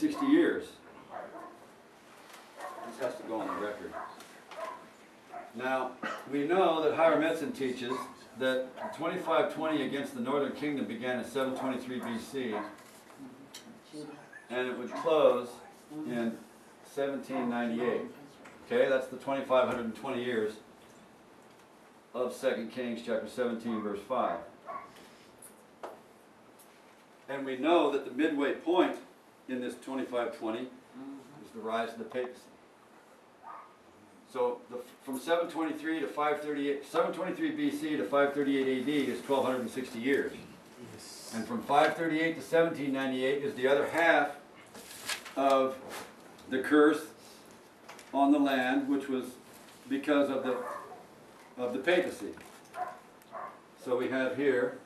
1260 years. This has to go on the record. Now, we know that Hierometzin teaches that 2520 against the northern kingdom began in 723 BC, and it would close in 1798. Okay, that's the 2520 years of 2 Kings chapter 17 verse 5. And we know that the midway point in this 2520 is the rise of the papacy. So from 723 to 538, 723 BC to 538 AD is 1260 years. And from 538 to 1798 is the other half of the curse on the land, which was because of the papacy. So we have here,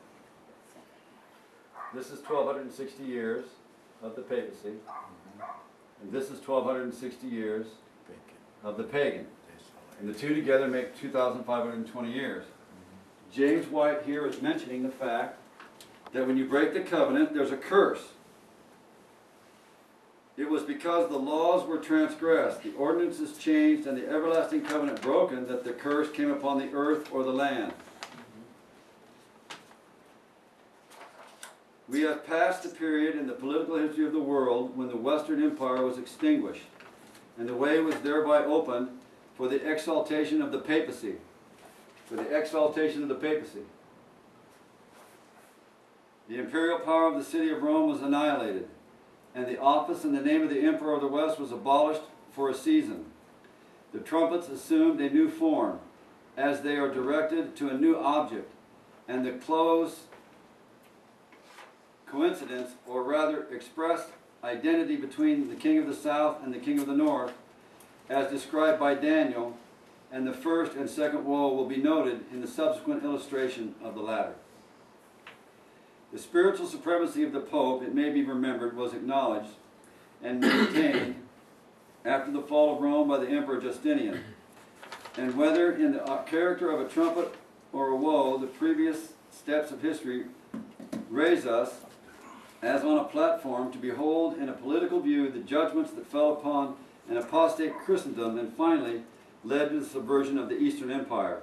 this is 1260 years of the papacy, and this is 1260 years of the pagan. And the two together make 2,520 years. James White here is mentioning the fact that when you break the covenant, there's a curse. It was because the laws were transgressed, the ordinances changed, and the everlasting covenant broken that the curse came upon the earth or the land. We have passed a period in the political history of the world when the Western Empire was extinguished, and the way was thereby opened for the exaltation of the papacy. For the exaltation of the papacy. The imperial power of the city of Rome was annihilated, and the office and the name of the Emperor of the West was abolished for a season. The trumpets assumed a new form, as they are directed to a new object, and the close coincidence, or rather expressed identity between the king of the south and the king of the north, as described by Daniel, and the first and second woe will be noted in the subsequent illustration of the latter. The spiritual supremacy of the Pope, it may be remembered, was acknowledged and maintained after the fall of Rome by the Emperor Justinian. And whether in the character of a trumpet or a woe, the previous steps of history raise us as on a platform to behold in a political view the judgments that fell upon an apostate Christendom and finally led to the subversion of the Eastern Empire.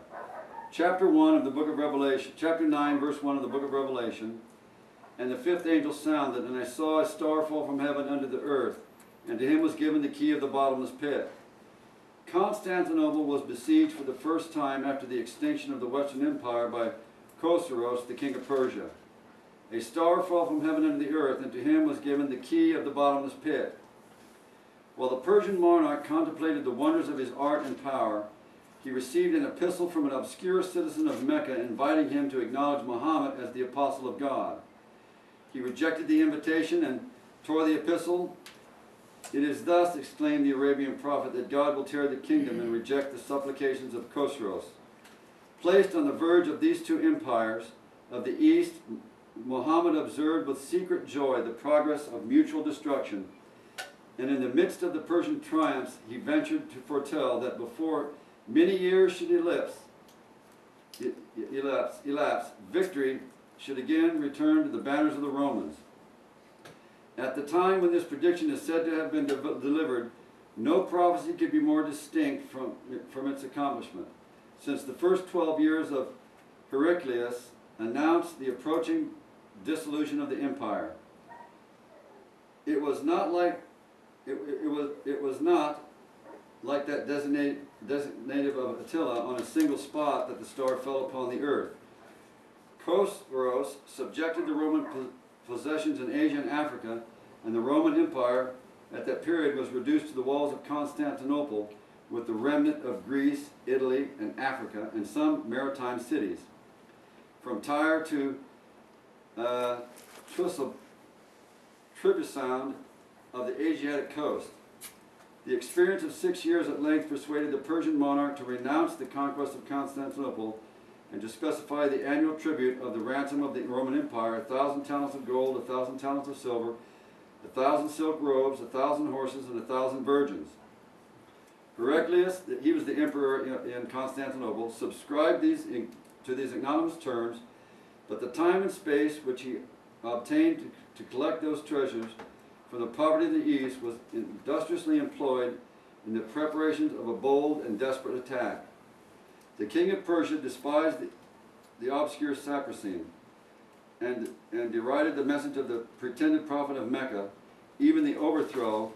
Chapter 1 of the book of Revelation, chapter 9, verse 1 of the book of Revelation, and the fifth angel sounded, and I saw a star fall from heaven unto the earth, and to him was given the key of the bottomless pit. Constantinople was besieged for the first time after the extinction of the Western Empire by Khosroes, the king of Persia. A star fell from heaven unto the earth, and to him was given the key of the bottomless pit. While the Persian monarch contemplated the wonders of his art and power, he received an epistle from an obscure citizen of Mecca inviting him to acknowledge Muhammad as the apostle of God. He rejected the invitation and tore the epistle. It is thus, exclaimed the Arabian prophet, that God will tear the kingdom and reject the supplications of Khosroes. Placed on the verge of these two empires of the East, Muhammad observed with secret joy the progress of mutual destruction, and in the midst of the Persian triumphs he ventured to foretell that before many years should elapse, victory should again return to the banners of the Romans. At the time when this prediction is said to have been delivered, no prophecy could be more distinct from its accomplishment, since the first 12 years of Heraclius announced the approaching dissolution of the empire. It was not like that designative of Attila on a single spot that the star fell upon the earth. Khosroes subjected the Roman possessions in Asia and Africa, and the Roman Empire at that period was reduced to the walls of Constantinople, with the remnant of Greece, Italy, and Africa, and some maritime cities. From Tyre to Trebizond of the Asiatic coast. The experience of 6 years at length persuaded the Persian monarch to renounce the conquest of Constantinople and to specify the annual tribute of the ransom of the Roman Empire, 1,000 talents of gold, 1,000 talents of silver, 1,000 silk robes, 1,000 horses, and 1,000 virgins. Heraclius, he was the emperor in Constantinople, subscribed to these anonymous terms, but the time and space which he obtained to collect those treasures for the poverty of the East was industriously employed in the preparations of a bold and desperate attack. The king of Persia despised the obscure Saracen and derided the message of the pretended prophet of Mecca. Even the overthrow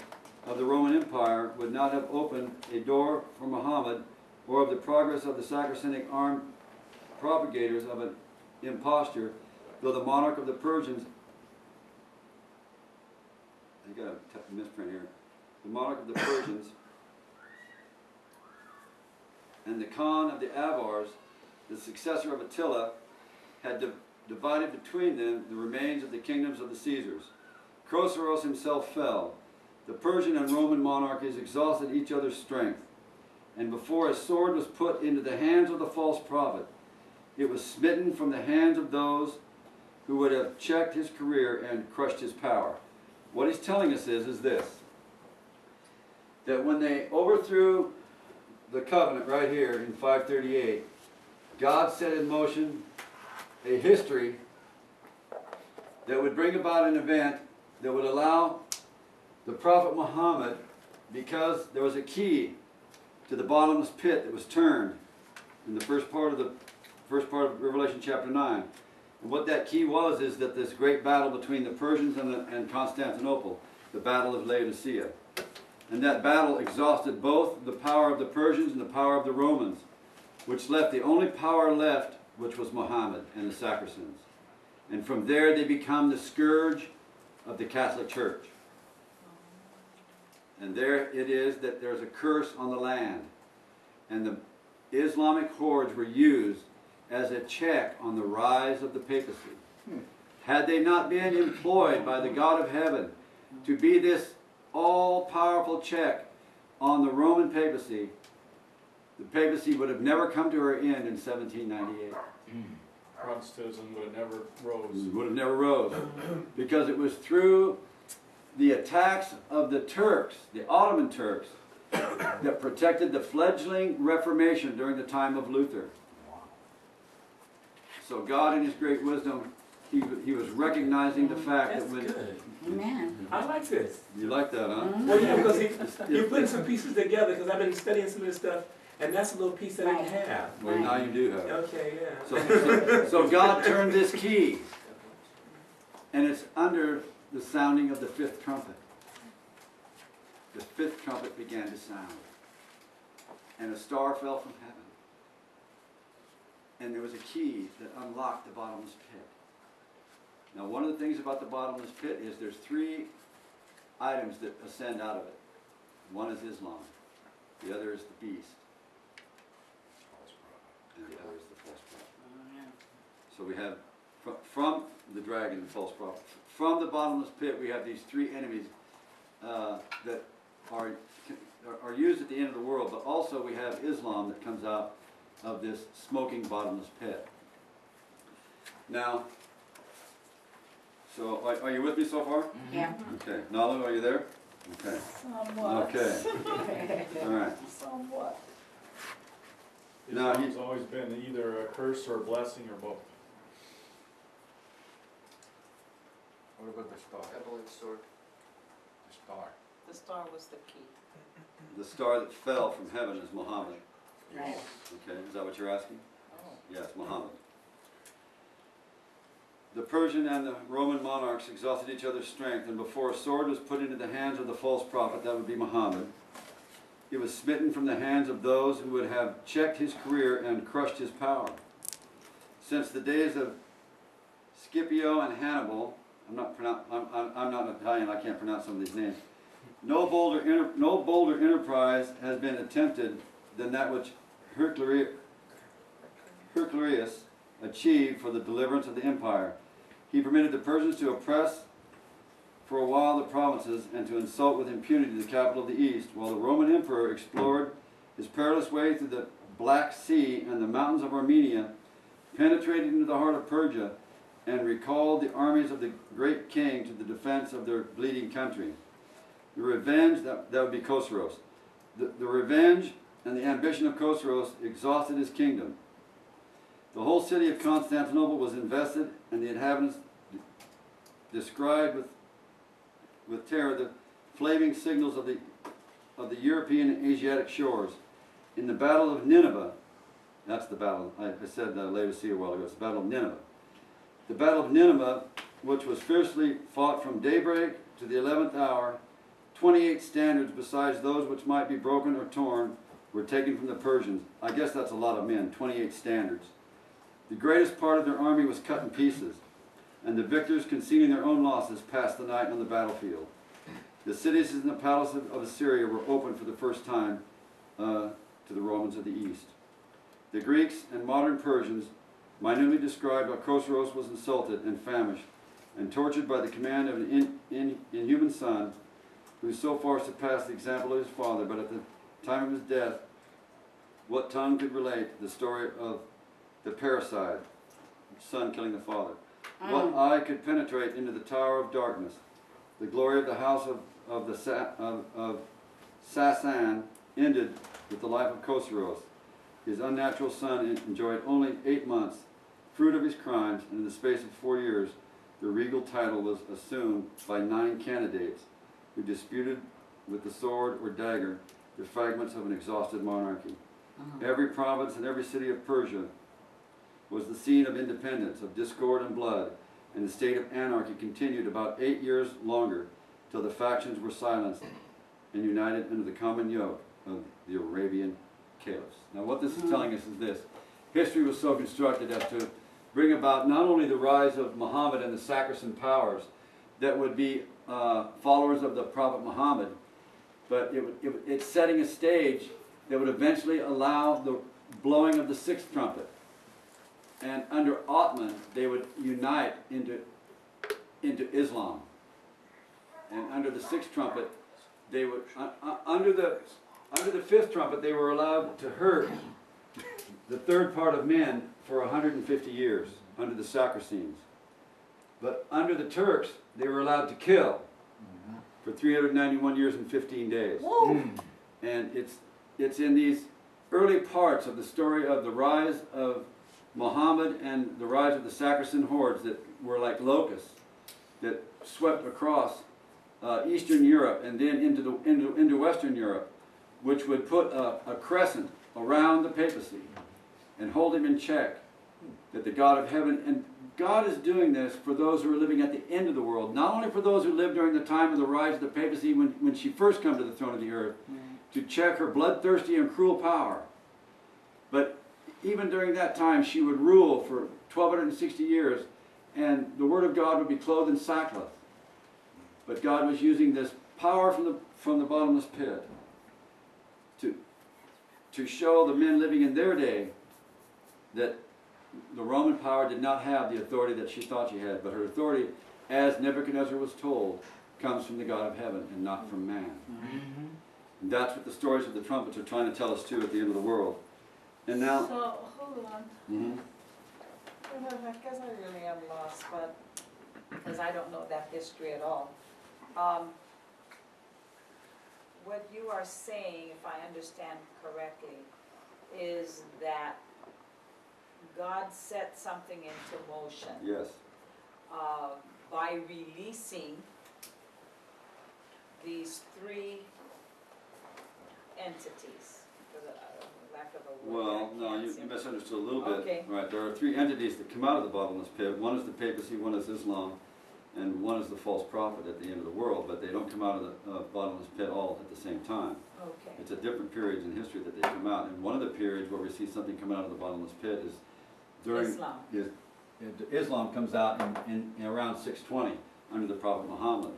of the Roman Empire would not have opened a door for Muhammad, or of the progress of the Saracenic armed propagators of an imposture, though the monarch of the Persians, I got a misprint here, the monarch of the Persians and the Khan of the Avars, the successor of Attila, had divided between them the remains of the kingdoms of the Caesars. Chosroes himself fell. The Persian and Roman monarchies exhausted each other's strength, and before a sword was put into the hands of the false prophet, it was smitten from the hands of those who would have checked his career and crushed his power. What he's telling us is this, that when they overthrew the covenant right here in 538, God set in motion a history that would bring about an event that would allow the prophet Muhammad, because there was a key to the bottomless pit that was turned in the first part of Revelation chapter 9. And what that key was is that this great battle between the Persians and Constantinople, the battle of Laodicea. And that battle exhausted both the power of the Persians and the power of the Romans, which left the only power left, which was Muhammad and the Saracens. And from there they become the scourge of the Catholic Church. And there it is that there's a curse on the land. And the Islamic hordes were used as a check on the rise of the papacy. Had they not been employed by the God of heaven to be this all-powerful check on the Roman papacy, the papacy would have never come to her end in 1798. Protestantism would have never rose. Would have never rose. Because it was through the attacks of the Turks, the Ottoman Turks, that protected the fledgling Reformation during the time of Luther. So God in His great wisdom, He was recognizing the fact That's that when... good. Amen. I like this. You like that, huh? Well, yeah, because you're putting some pieces together, because I've been studying some of this stuff, and that's a little piece that I Right. didn't have. Well, now you do have it. Okay, yeah. So God turned this key, and it's under the sounding of the fifth trumpet. The fifth trumpet began to sound, and a star fell from heaven, and there was a key that unlocked the bottomless pit. Now, one of the things about the bottomless pit is there's three items that ascend out of it. One is Islam, the other is the beast, and the other is the false prophet. So we have, from the dragon, the false prophet, from the bottomless pit, we have these three enemies that are used at the end of the world, but also we have Islam that comes out of this smoking bottomless pit. Now, so are you with me so far? Yeah. Okay. Nalu, are you there? Okay. Somewhat. Okay. All right. Somewhat. Now, Islam's always been either a curse or a blessing or both. What about the star? Double-edged sword. The star. The star was the key. The star that fell from heaven is Muhammad. Right. Okay, is that what you're asking? Oh. Yes, Muhammad. The Persian and the Roman monarchs exhausted each other's strength, and before a sword was put into the hands of the false prophet, that would be Muhammad, it was smitten from the hands of those who would have checked his career and crushed his power. Since the days of Scipio and Hannibal, I'm not Italian, I can't pronounce some of these names. No bolder enterprise has been attempted than that which Herculeus achieved for the deliverance of the empire. He permitted the Persians to oppress for a while the provinces and to insult with impunity the capital of the East, while the Roman emperor explored his perilous way through the Black Sea and the mountains of Armenia, penetrated into the heart of Persia, and recalled the armies of the great king to the defense of their bleeding country. The revenge, that would be Chosroes. The revenge and the ambition of Chosroes exhausted his kingdom. The whole city of Constantinople was invested, and the inhabitants described with with terror the flaming signals of the European and Asiatic shores. In the Battle of Nineveh, that's the battle, I said Laodicea a while ago, it's the Battle of Nineveh. The Battle of Nineveh, which was fiercely fought from daybreak to the 11th hour, 28 standards besides those which might be broken or torn were taken from the Persians. I guess that's a lot of men, 28 standards. The greatest part of their army was cut in pieces, and the victors, concealing their own losses, passed the night on the battlefield. The cities in the palace of Assyria were opened for the first time to the Romans of the East. The Greeks and modern Persians minutely described how Khosroes was insulted and famished and tortured by the command of an inhuman son who so far surpassed the example of his father, but at the time of his death, what tongue could relate the story of the parricide, son killing the father? What eye could penetrate into the tower of darkness? The glory of the house of Sasan ended with the life of Khosroes. His unnatural son enjoyed only 8 months, fruit of his crimes, and in the space of 4 years, the regal title was assumed by 9 candidates who disputed with the sword or dagger the fragments of an exhausted monarchy. Every province and every city of Persia was the scene of independence, of discord and blood, and the state of anarchy continued about 8 years longer, till the factions were silenced and united under the common yoke of the Arabian Caliphs. Now what this is telling us is this: history was so constructed as to bring about not only the rise of Muhammad and the Saracen powers that would be followers of the Prophet Muhammad, but it's setting a stage that would eventually allow the blowing of the 6th trumpet. And under Ottoman, they would unite into Islam. And under the 6th trumpet, they would under the 5th trumpet, they were allowed to hurt the third part of men for 150 years under the Saracens. But under the Turks, they were allowed to kill for 391 years and 15 days. Whoa. And it's in these early parts of the story of the rise of Muhammad and the rise of the Saracen hordes that were like locusts that swept across Eastern Europe and then into Western Europe, which would put a crescent around the papacy and hold him in check, that the God of heaven, and God is doing this for those who are living at the end of the world, not only for those who lived during the time of the rise of the papacy when she first came to the throne of the earth, to check her bloodthirsty and cruel power, but even during that time she would rule for 1260 years, and the word of God would be clothed in sackcloth. But God was using this power from the bottomless pit to show the men living in their day that the Roman power did not have the authority that she thought she had, but her authority, as Nebuchadnezzar was told, comes from the God of heaven and not from man. And that's what the stories of the trumpets are trying to tell us too at the end of the world. And now... So, hold on. I guess I really am lost, but, because I don't know that history at all. What you are saying, if I understand correctly, is that God set something into motion Yes. by releasing these 3 entities, for the lack of a word. Well, I no, can't you seem- misunderstood a little bit. Okay. Right, there are 3 entities that come out of the bottomless pit. One is the papacy, one is Islam, and one is the false prophet at the end of the world, but they don't come out of the bottomless pit all at the same time. Okay. It's at different periods in history that they come out, and one of the periods where we see something come out of the bottomless pit is during... Islam. Islam comes out in around 620 under the Prophet Muhammad.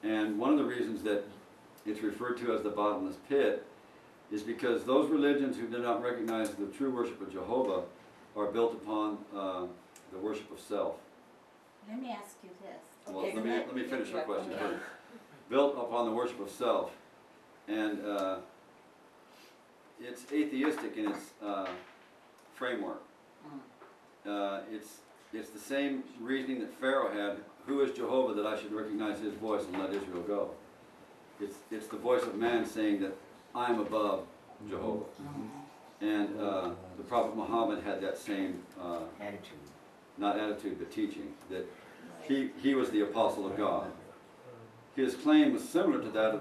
And one of the reasons that it's referred to as the bottomless pit is because those religions who do not recognize the true worship of Jehovah are built upon the worship of self. Let me ask you this. Well, Okay, let me finish your question okay. first. Built upon the worship of self. And it's atheistic in its framework. It's the same reasoning that Pharaoh had: who is Jehovah that I should recognize his voice and let Israel go? It's the voice of man saying that I'm above Jehovah. And the Prophet Muhammad had that same not attitude but teaching, that he was the apostle of God. his claim was similar to that of